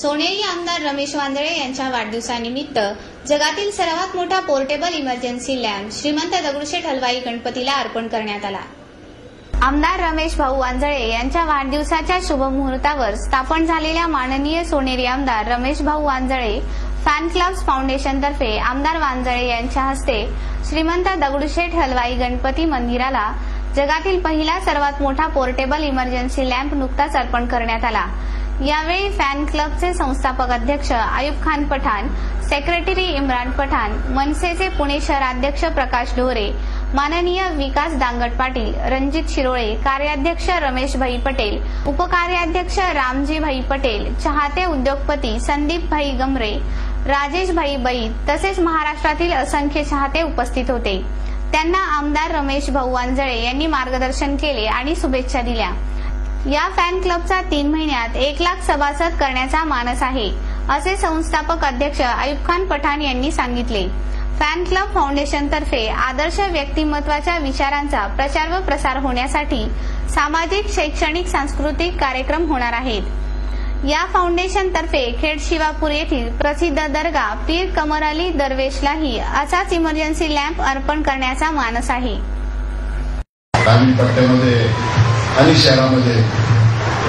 सोनेरी आमदार रमेश वांजळे यांच्या वाढदिवसानिमित्त जगातील सर्वात मोठा पोर्टेबल इमर्जन्सी लॅम्प श्रीमंत दगडूशेठ हलवाई गणपतीला अर्पण करण्यात आला। आमदार रमेश भाऊ वांजळे यांच्या वाढदिवसाच्या शुभमुहूर्तावर स्थापन झालेल्या माननीय सोनेरी आमदार रमेश भाऊ वांजळे फॅन क्लब्स फाउंडेशन तर्फे आमदार वांजळे यांच्या हस्ते श्रीमंत दगडूशेठ हलवाई गणपती मंदिराला जगातील पहिला सर्वात मोठा पोर्टेबल इमर्जन्सी लॅम्प नुकताच अर्पण करण्यात आला। यावेळी फॅन क्लबचे संस्थापक अध्यक्ष आयुब खान पठाण, सेक्रेटरी इम्रान पठाण, मनसेचे पुणे शहराध्यक्ष प्रकाश ढोरे, माननीय विकास दांगट पाटील, रणजित शिरोळे, कार्याध्यक्ष रमेश भाई पटेल, उपकार्याध्यक्ष रामजी भाई पटेल, चाहते उद्योगपती संदीप भाई गमरे, राजेश भाई बैद तसेच महाराष्ट्रातील असंख्य चाहते उपस्थित होते। त्यांना आमदार रमेश भाऊ वांजळे यांनी मार्गदर्शन केले आणि शुभेच्छा दिल्या। या फॅन क्लबचा 3 महिन्यात 1 लाख सभासद करण्याचा मानस आहे, असे संस्थापक अध्यक्ष आयुब खान पठाण यांनी सांगितले। फॅन क्लब फाउंडेशन तर्फे आदर्श व्यक्तिमत्वाच्या विचारांचा प्रचार व प्रसार होण्यासाठी सामाजिक, शैक्षणिक, सांस्कृतिक कार्यक्रम होणार आहेत। या फाउंडेशन तर्फे खेड शिवापूर येथील प्रसिद्ध दर्गा पीर कमर अली दरवेशलाही असाच इमर्जन्सी लॅम्प अर्पण करण्याचा मानस आहे। ग्रामीण पट्ट्यामध्ये आणि शहरामध्ये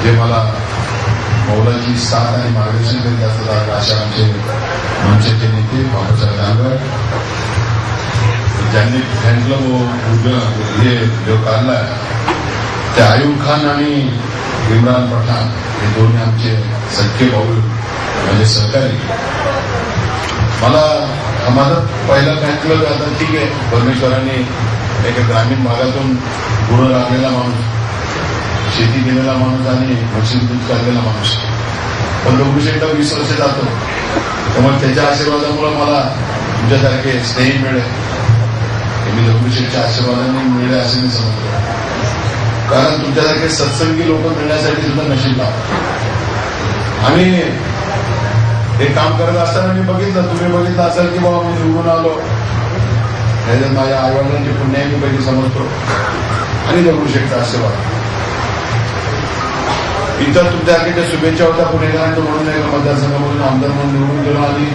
जे मला मौलाची साथ आणि मार्गदर्शन करीत असतात अशा आमचे मनसेचे नेते बाबासाहेब दांगट, ज्यांनी फॅन हे जो काढला ते आयुब खान आणि इम्रान पठाण हे दोन्ही आमचे सख्खे भाऊ म्हणजे सहकारी। मला माझा पहिला फॅन क्लब आता ठीक आहे, परमेश्वरांनी एका ग्रामीण भागातून गुरु लागलेला माणूस, शेती केलेला माणूस आणि मशीन दूध काढलेला माणूस, पण दगडूशेठला 20 वर्ष जातो, त्यामुळे त्याच्या आशीर्वादामुळे मला तुमच्यासारखे स्नेही मिळेल, मी दगडूशेठच्या आशीर्वादाने मिळेल असे मी समजतो। कारण तुमच्यासारखे सत्संगी लोक मिळण्यासाठी सुद्धा नशीब लागतं। आणि हे काम करत असताना मी बघितलं, तुम्ही बघितलं असाल की बाबा मी निवडून आलो, त्याच्यात माझ्या आईवडिलांची पुण्य मी पहिली समजतो आणि दगडूशेठचा आशीर्वाद। इतर तुमच्यासारख्या शुभेच्छा होत्या पुणेकरांचं म्हणून एका मतदारसंघामधून आमदार म्हणून निवडून गेलो आणि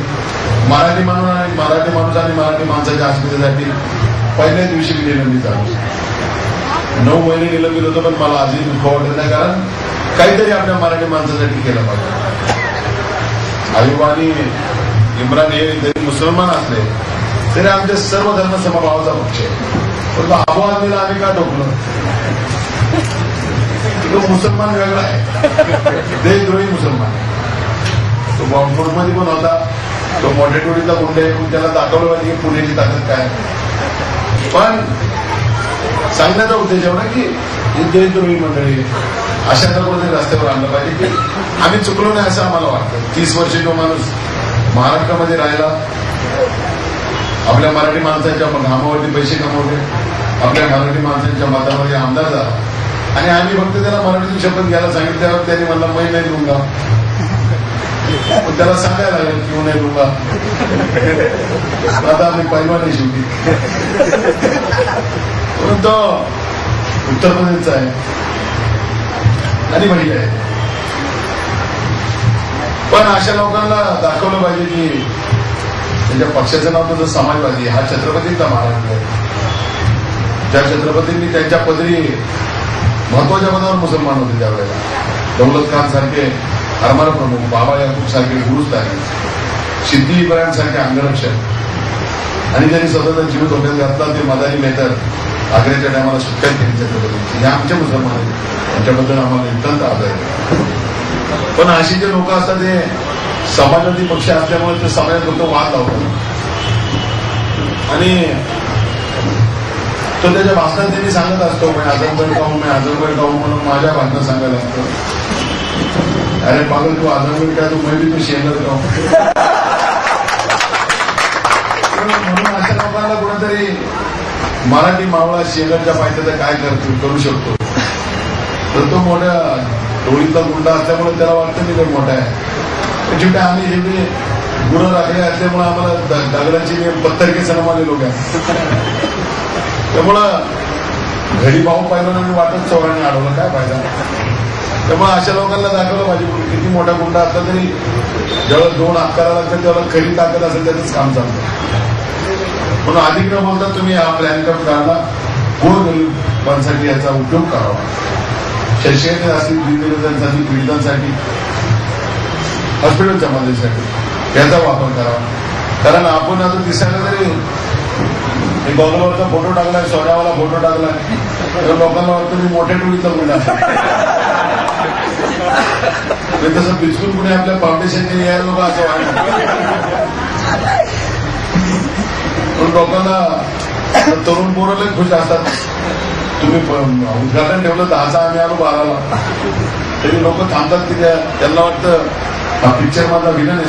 मराठी माणूस आणि मराठी माणसाच्या अस्मितेसाठी पहिल्या दिवशी मी निलंबित झालो। 9 महिने निलंबित होतो, पण मला आजही दुःख वाटत नाही, कारण काहीतरी आपल्या मराठी माणसासाठी केलं पाहिजे। आयुब आणि इम्रान हे जरी मुसलमान असले तरी आमचे सर्व धर्म समभावाचा पक्ष आहे, पण अबू आदमीला आम्ही का टोकलं? तो मुसलमान वेगळा आहे, देशद्रोही मुसलमान। तो बॉम्बस्फोटमध्ये पण होता, तो मोठ्या टोळीचा गुंड आहे, पण त्याला दाखवलं पाहिजे की पुण्याची ताकद काय। पण सांगण्याचा उद्देश एवढा की ही देशद्रोही मंडळी अशा प्रकारे रस्त्यावर आणलं पाहिजे की आम्ही चुकलो नाही असं आम्हाला वाटतं। 30 वर्ष जो माणूस महाराष्ट्रामध्ये राहिला, आपल्या मराठी माणसांच्या घामावरती पैसे कमवले, आपल्या मराठी माणसांच्या मतामध्ये आमदार झाला, आणि आम्ही फक्त त्याला मराठीतून शपथ घ्यायला सांगितल्यावर त्यांनी म्हणला मैं नाही लूंगा, त्याला सांगायला लागेल क्यों नाही लूंगा, आता आम्ही पैलवान आहे शेवटी। तो उत्तर प्रदेशचा आहे आणि महिला आहे, पण अशा लोकांना दाखवलं पाहिजे की त्यांच्या पक्षाचं नाव तुझं समाजवादी, हा छत्रपतींचा महाराष्ट्र आहे। ज्या छत्रपतींनी त्यांच्या पदरी महत्वाच्या पदावर मुसलमान होते त्यावेळेला, दौलत खान सारखे हरमार प्रमुख, बाबा याकूब सारखे गुरुस्थानी, सिद्धी इब्राहिम सारखे अंगरक्षक, आणि ज्यांनी स्वतःचा जीव धोक्यात घातला ते मदारी मेहतर आग्र्याच्या टायमाला सुट्ट्यात केली छत्रपतींची, हे आमचे मुसलमान आहेत, त्यांच्याबद्दल आम्हाला अत्यंत आदर आहे। पण अशी जे लोक असतात ते समाजवादी पक्ष असल्यामुळे ते समाजात फक्त वाद लावतात, आणि तो त्याच्या भाषणात त्यांनी सांगत असतो मी आजमगड खाऊ म्हणून माझ्या भाषणात सांगायला लागतो, अरे पागल तू आजमगड काय, तू मैबी तू शेंगर खाऊ। म्हणून अशा लोकांना कुठेतरी मराठी मावळा शेंगरच्या पायथ्याचं काय करू शकतो, तर तो मोठ्या टोळीतला गुंडा असल्यामुळे त्याला वाटतं की तो मोठा आहे। शेवटी आम्ही जे गुरु राखले असल्यामुळे आम्हाला दगडाची पत्थर के सनमाले लोक आहेत, त्यामुळं घडी भाऊ पाहिलं आणि वाटत चोराने अडवलं, काय फायदा। त्यामुळे अशा लोकांना दाखवलं पाहिजे किती मोठा गुंडा असला तरी जेव्हा 2 हात करायला लागतात तेव्हा खरी ताकद असेल त्याचंच काम चालतं. म्हणून अधिक न बोलता तुम्ही हा प्लॅन करून काढला. गोरगरिबांसाठी याचा उपयोग करावा. शैक्षणिक असतील विद्यार्थ्यांसाठी पीडितांसाठी हॉस्पिटलच्या मदतीसाठी याचा वापर करावा. कारण आपण आता दिसायला तरी गॉगलवरचा फोटो टाकलाय, सोन्यावाला फोटो टाकलाय तर लोकांना वाटतं मी मोठ्या टोळीतला मुलं तसं बिचकून कुणी आपल्या फाउंडेशनने यायला नको असं वाटतं. पण लोकांना तरुण पोरं खुश असतात. तुम्ही उद्घाटन ठेवलं 10चा आम्ही आलो 12ला तरी लोक थांबतात की त्यांना वाटतं हा पिक्चर माझा विलन आहे.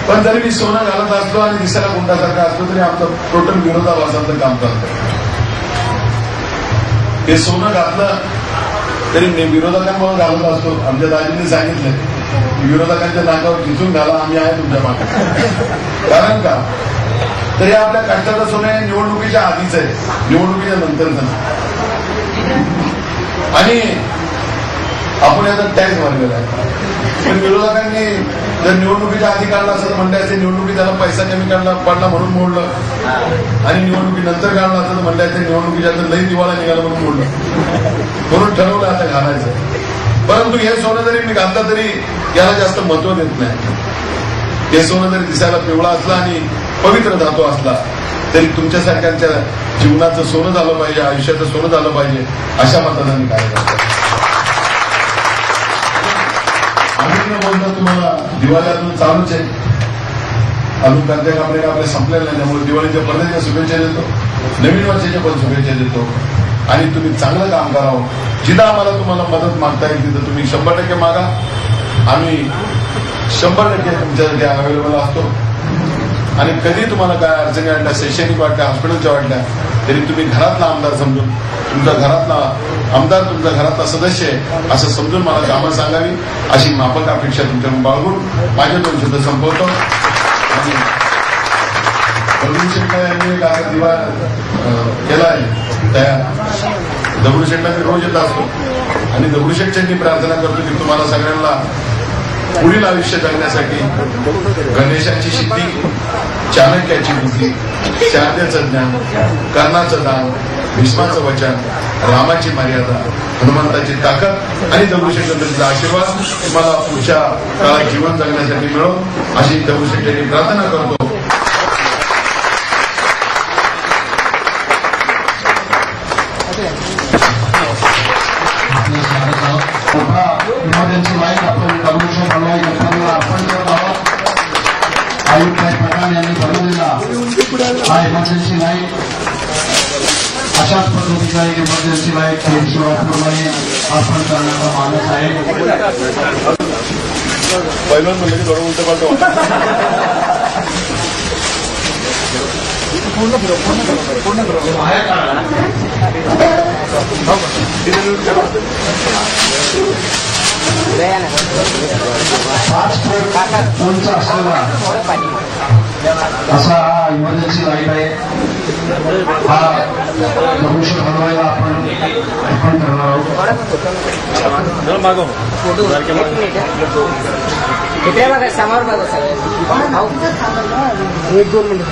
पण जरी मी सोनं घालत असलो आणि दिसायला गुंडासारखा असलो तरी आमचं टोटल विरोधाभासाचं काम चालतं. हे सोनं घातलं तरी विरोधकांमुळे घालत असतो. आमच्या दाजींनी सांगितलं विरोधकांच्या नाकावर खिचून घाला, आम्ही आहे तुमच्या मागे. कारण का तर हे आपल्या कष्टाचं सोनं हे निवडणुकीच्या आधीच आहे, निवडणुकीच्या नंतरचं. आणि आपण याचा टॅक्स भरलेला आहे. पण विरोधकांनी जर निवडणुकीच्या आधी काढला असं म्हणलं असते निवडणुकीत त्याला पैसा कमी काढला पडला म्हणून मोडलं, आणि निवडणुकीनंतर काढला असं म्हणलं असते निवडणुकीच्या लई दिवाळा निघाला म्हणून मोडलं. म्हणून ठरवलं आता घालायचं. परंतु हे सोनं जरी मी घातलं तरी याला जास्त महत्व देत नाही. हे सोनं जरी दिसायला पिवळा असला आणि पवित्र धातू असला तरी तुमच्यासारख्यांच्या जीवनाचं सोनं झालं पाहिजे, आयुष्याचं सोनं झालं पाहिजे अशा मताने मी कार्य करतो. आम्ही बोलता तुम्हाला दिवाळी अजून चालूच आहे. अजून प्रत्येक आपले संपलेलं नाही. त्यामुळे दिवाळीच्या परदेच्या शुभेच्छा देतो, नवीन वर्षाच्या पण शुभेच्छा देतो. आणि तुम्ही चांगलं काम करावं. जिथं आम्हाला तुम्हाला मदत मागता येईल तिथं तुम्ही 100% मागा. आम्ही 100% तुमच्यासाठी अवेलेबल असतो. आणि कधी तुम्हाला काय अडचणी वाटल्या, शैक्षणिक वाटल्या, हॉस्पिटलच्या वाटल्या तरी तुम्ही घरातला आमदार समजून, तुमच्या घरातला आमदार तुमच्या घरातला सदस्य आहे असं समजून मला कामं सांगावी अशी माफक अपेक्षा तुमच्याकडून बाळगून माझे 2 शब्द संपवतो. आणि दगडूशेठ यांनी एक आता दिवा केला आहे त्या दगडूशेठला मी रोज येत असतो आणि दगडूशेठच्यांनी प्रार्थना करतो की तुम्हाला सगळ्यांना पुढील आयुष्य जगण्यासाठी गणेशाची सिद्धी, चाणक्याची बुद्धी, शारदेचं ज्ञान, कर्णाचं दान, भीष्माचं वचन, रामाची मर्यादा, हनुमंताची ताकद आणि दगडूशेठचा आशीर्वाद तुम्हाला पुढच्या काळात जीवन जगण्यासाठी मिळो अशी दगडूशेठ प्रार्थना करतो. इमर्जन्सी लाईट आपण दगडूशेठ हलवाई गणपतीला अर्पण करत आहोत. आयुक्त प्रधान यांनी बनवलेला हा इमर्जन्सी लाईट अशाच पद्धतीचा एक इमर्जन्सी लाईट शिवापूरमध्ये अर्पण करण्याचा मानस आहे. पहिलं म्हणलं की थोडं उलट उंच असलेला असा हा इमर्जन्सी लाईट आहे. हा दगडूशेठ हलवाईला आपण अर्पण करणार आहोत. समोर बघा सगळे 1-2 मिनिट